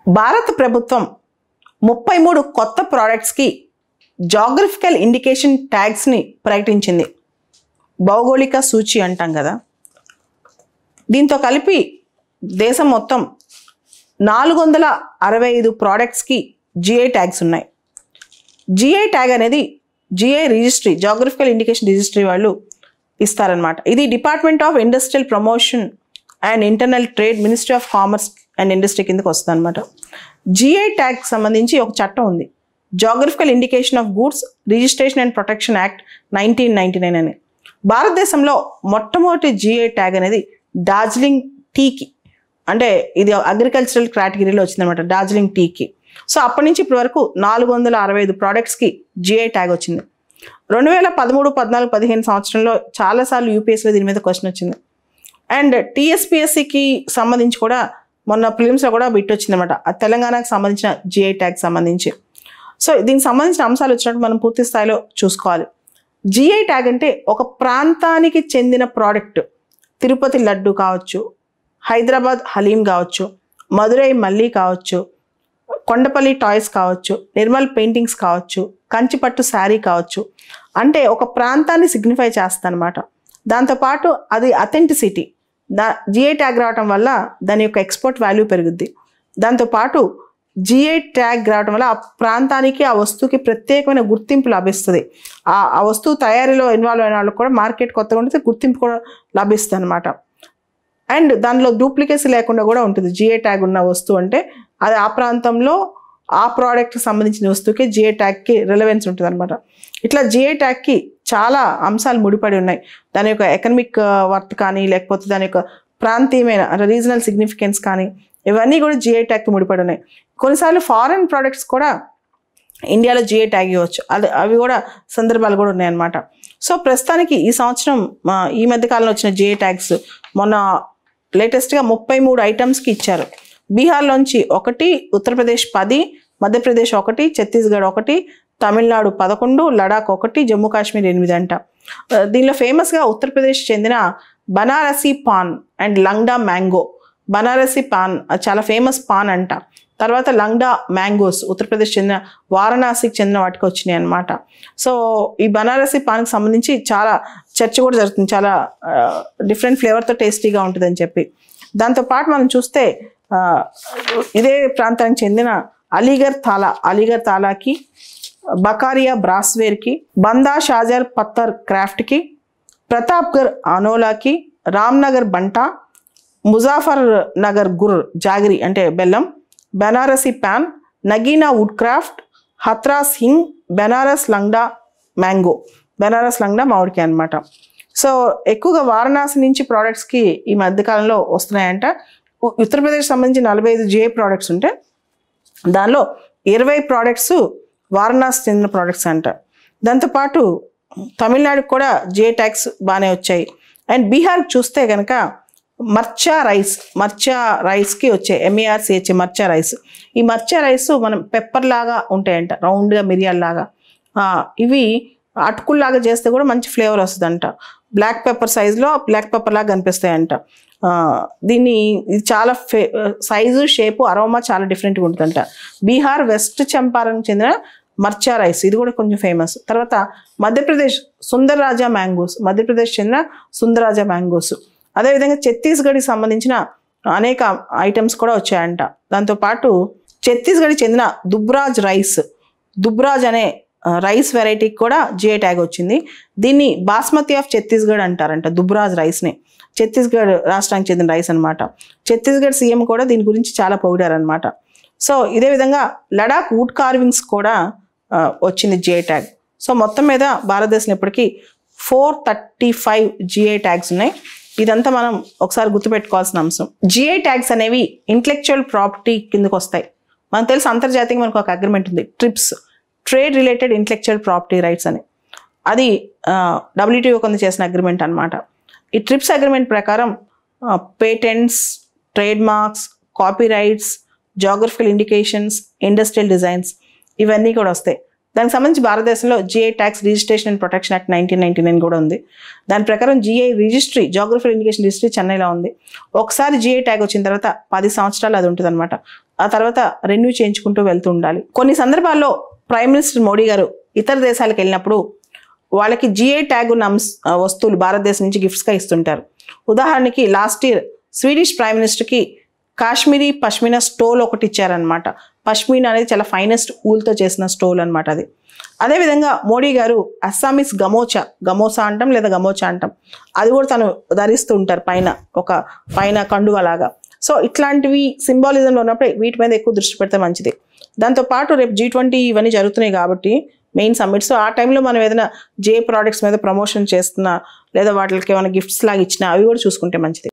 భారత ప్రభుత్వం 33 కొత్త ప్రోడక్ట్స్కి జాగ్రఫికల్ ఇండికేషన్ ట్యాగ్స్ని ప్రకటించింది. భౌగోళిక సూచి అంటాం కదా. దీంతో కలిపి దేశం మొత్తం 465 ప్రోడక్ట్స్కి జిఐ ట్యాగ్స్ ఉన్నాయి. జిఐ ట్యాగ్ అనేది GI registry, geographical indication registry వాళ్ళు ఇస్తారనమాట. ఇది department of industrial promotion and internal trade, ministry of commerce and industry కిందకి వస్తుంది అనమాట. జిఐ ట్యాగ్ సంబంధించి ఒక చట్టం ఉంది, geographical indication of goods registration and protection act 1999 అని. భారతదేశంలో మొట్టమొదటి జిఐ ట్యాగ్ అనేది డార్జిలింగ్ టీకి, అంటే ఇది అగ్రికల్చరల్ కేటగిరీలో వచ్చిందనమాట, డార్జిలింగ్ టీకి. సో అప్పటి నుంచి ఇప్పటి వరకు 465 ప్రోడక్ట్స్కి జిఐ ట్యాగ్ వచ్చింది. 2013, 14, 15 సంవత్సరంలో చాలాసార్లు యూపీఎస్సీలో దీని మీద క్వశ్చన్ వచ్చింది. అండ్ టీఎస్పీఎస్సీకి సంబంధించి కూడా మొన్న ప్రిలిమ్స్లో కూడా బిట్ వచ్చిందనమాట, తెలంగాణకు సంబంధించిన జిఐ ట్యాగ్ సంబంధించి. సో దీనికి సంబంధించిన అంశాలు వచ్చినట్టు మనం పూర్తి స్థాయిలో చూసుకోవాలి. జిఐ ట్యాగ్ అంటే ఒక ప్రాంతానికి చెందిన ప్రోడక్ట్, తిరుపతి లడ్డు కావచ్చు, హైదరాబాద్ హలీం కావచ్చు, మధురై మల్లీ కావచ్చు, కొండపల్లి టాయ్స్ కావచ్చు, నిర్మల్ పెయింటింగ్స్ కావచ్చు, కంచిపట్టు శారీ కావచ్చు. అంటే ఒక ప్రాంతాన్ని సిగ్నిఫై చేస్తానమాట. దాంతోపాటు అది అథెంటిసిటీ, జిఐ ట్యాగ్ రావటం వల్ల దాని యొక్క ఎక్స్పోర్ట్ వాల్యూ పెరుగుద్ది. దాంతోపాటు జిఐ ట్యాగ్ రావటం వల్ల ఆ ప్రాంతానికి, ఆ వస్తువుకి ప్రత్యేకమైన గుర్తింపు లభిస్తుంది. ఆ వస్తువు తయారీలో ఇన్వాల్వ్ అయిన వాళ్ళకి కూడా మార్కెట్ కొత్తగా ఉంటే గుర్తింపు కూడా లభిస్తుంది అనమాట. అండ్ దానిలో డూప్లికేసీ లేకుండా కూడా ఉంటుంది. జిఐ ట్యాగ్ ఉన్న వస్తువు అంటే అది ఆ ప్రాంతంలో ఆ ప్రోడక్ట్కి సంబంధించిన వస్తువుకి జిఐ ట్యాగ్కి రిలవెన్స్ ఉంటుంది అనమాట. ఇట్లా జిఐ ట్యాగ్కి చాలా అంశాలు ముడిపడి ఉన్నాయి. దాని యొక్క ఎకనమిక్ వర్త్ కానీ, లేకపోతే దాని యొక్క ప్రాంతీయమైన అంటే రీజనల్ సిగ్నిఫికెన్స్ కానీ, ఇవన్నీ కూడా జిఐ ట్యాగ్కి ముడిపడి ఉన్నాయి. కొన్నిసార్లు ఫారెన్ ప్రోడక్ట్స్ కూడా ఇండియాలో జిఐ ట్యాగ్ ఇవ్వచ్చు, అవి కూడా సందర్భాలు కూడా ఉన్నాయన్నమాట. సో ప్రస్తుతానికి ఈ సంవత్సరం ఈ మధ్యకాలంలో వచ్చిన జిఐ ట్యాగ్స్ మొన్న లేటెస్ట్గా 33 ఐటమ్స్కి ఇచ్చారు. బీహార్లోంచి 1, ఉత్తరప్రదేశ్ 10, మధ్యప్రదేశ్ 1, ఛత్తీస్గఢ్ 1, తమిళనాడు 11, లడాక్ 1, జమ్మూ కాశ్మీర్ 8 అంట. దీనిలో ఫేమస్గా ఉత్తరప్రదేశ్ చెందిన బనారసి పాన్ అండ్ లంగ్డా మ్యాంగో. బనారసి పాన్ చాలా ఫేమస్ పాన్ అంట. తర్వాత లంగ్డా మ్యాంగోస్ ఉత్తరప్రదేశ్ చెందిన, వారణాసికి చెందిన వాటికి వచ్చినాయి అనమాట. సో ఈ బనారసి పాన్కి సంబంధించి చాలా చర్చ కూడా జరుగుతుంది, చాలా డిఫరెంట్ ఫ్లేవర్తో టేస్టీగా ఉంటుంది అని చెప్పి. దాంతోపాటు మనం చూస్తే ఇదే ప్రాంతానికి చెందిన అలీగర్ తాలాకి, బకారియా బ్రాస్వేర్కి, బందా షాజర్ పత్తర్ క్రాఫ్ట్కి, ప్రతాప్గర్ అనోలాకి, రామ్నగర్ బంటా, ముజాఫర్ నగర్ గుర్ జాగిరి అంటే బెల్లం, Banarasi paan, Nagina wood craft, Hathras hing, Banaras Langda mango, Banaras Langda మామిడికాయ అనమాట. సో ఎక్కువగా వారణాసి నుంచి ప్రోడక్ట్స్కి ఈ మధ్యకాలంలో వస్తున్నాయంట. ఉత్తరప్రదేశ్ సంబంధించి 45 జిఐ ప్రోడక్ట్స్ ఉంటే దానిలో 20 ప్రోడక్ట్స్ వారణాసి చెందిన ప్రోడక్ట్స్ అంట. దాంతోపాటు తమిళనాడుకు కూడా జిఐ ట్యాగ్స్ బాగానే వచ్చాయి. అండ్ బీహార్కి చూస్తే కనుక మర్చా రైస్కి వచ్చాయి, MERCH మర్చా రైస్. ఈ మర్చా రైస్ మనం పెప్పర్ లాగా ఉంటాయంట, రౌండ్గా మిరియాల్లాగా. ఇవి అటుకుల్లాగా చేస్తే కూడా మంచి ఫ్లేవర్ వస్తుందంట. బ్లాక్ పెప్పర్ సైజులో బ్లాక్ పెప్పర్ లాగా కనిపిస్తాయంట. ఇది చాలా సైజు, షేపు, అరోమా చాలా డిఫరెంట్గా ఉంటుందంట. బీహార్ వెస్ట్ చంపారణ్ చెందిన మర్చా రైస్, ఇది కూడా కొంచెం ఫేమస్. తర్వాత మధ్యప్రదేశ్ సుందరరాజా మ్యాంగోస్, మధ్యప్రదేశ్ చెందిన సుందరరాజా మ్యాంగోస్. అదేవిధంగా ఛత్తీస్గఢ్కి సంబంధించిన అనేక ఐటమ్స్ కూడా వచ్చాయంట. దాంతోపాటు ఛత్తీస్గఢ్కి చెందిన దుబ్రాజ్ అనే రైస్ వెరైటీకి కూడా జిఐ ట్యాగ్ వచ్చింది. దీన్ని బాస్మతి ఆఫ్ ఛత్తీస్గఢ్ అంటారంట, దుబ్రాజ్ రైస్ని. ఛత్తీస్గఢ్ రాష్ట్రానికి చెందిన రైస్ అనమాట. ఛత్తీస్గఢ్ సీఎం కూడా దీని గురించి చాలా పొగిడారనమాట. సో ఇదే విధంగా లడాక్ వుడ్ కార్వింగ్స్ కూడా వచ్చింది జిఐ ట్యాగ్. సో మొత్తం మీద భారతదేశంలో ఇప్పటికీ 435 జిఐ ట్యాగ్స్ ఉన్నాయి. ఇదంతా మనం ఒకసారి గుర్తుపెట్టుకోవాల్సిన అంశం. జిఐ ట్యాగ్స్ అనేవి ఇంటెలెక్చువల్ ప్రాపర్టీ కిందకు వస్తాయి. మనకు తెలుసు అంతర్జాతీయంగా మనకు ఒక అగ్రిమెంట్ ఉంది, trips, trade related intellectual property rights అని. అది WTO కింద చేసిన అగ్రిమెంట్ అనమాట. ఈ ట్రిప్స్ అగ్రిమెంట్ ప్రకారం patents, trade marks, copy rights, geographical indications, industrial designs ఇవన్నీ కూడా వస్తాయి. దానికి సంబంధించి భారతదేశంలో GI tax registration and protection act 1999 కూడా ఉంది. దాని ప్రకారం GI registry, geographical indication registry చెన్నైలో ఉంది. ఒకసారి జిఐ ట్యాగ్ వచ్చిన తర్వాత 10 సంవత్సరాలు అది ఉంటుంది అనమాట. ఆ తర్వాత రెన్యూ చేయించుకుంటూ వెళ్తూ ఉండాలి. కొన్ని సందర్భాల్లో ప్రైమ్ మినిస్టర్ మోడీ గారు ఇతర దేశాలకు వెళ్ళినప్పుడు వాళ్ళకి జిఐ ట్యాగ్ ఉన్న వస్తువులు భారతదేశం నుంచి గిఫ్ట్స్గా ఇస్తుంటారు. ఉదాహరణకి లాస్ట్ ఇయర్ స్వీడిష్ ప్రైమ్ మినిస్టర్కి కాశ్మీరీ పష్మినా స్టోల్ ఒకటి ఇచ్చారనమాట. పష్మినా అనేది చాలా ఫైనెస్ట్ ఊల్తో చేసిన స్టోల్ అనమాట అది. అదేవిధంగా మోడీ గారు అస్సామీస్ గమోసా అంటాం లేదా గమోచా అంటాం, అది కూడా తను ధరిస్తూ ఉంటారు పైన కండువా లాగా. సో ఇట్లాంటివి సింబాలిజంలో ఉన్నప్పుడు వీటి మీద ఎక్కువ దృష్టి పెడితే మంచిది. దాంతోపాటు రేపు G20 ఇవన్నీ జరుగుతున్నాయి కాబట్టి మెయిన్ సమ్మిట్స్, ఆ టైంలో మనం ఏదైనా జే ప్రోడక్ట్స్ మీద ప్రమోషన్ చేస్తున్నా లేదా వాటికి ఏమైనా గిఫ్ట్స్ లాగా ఇచ్చినా అవి కూడా చూసుకుంటే మంచిది.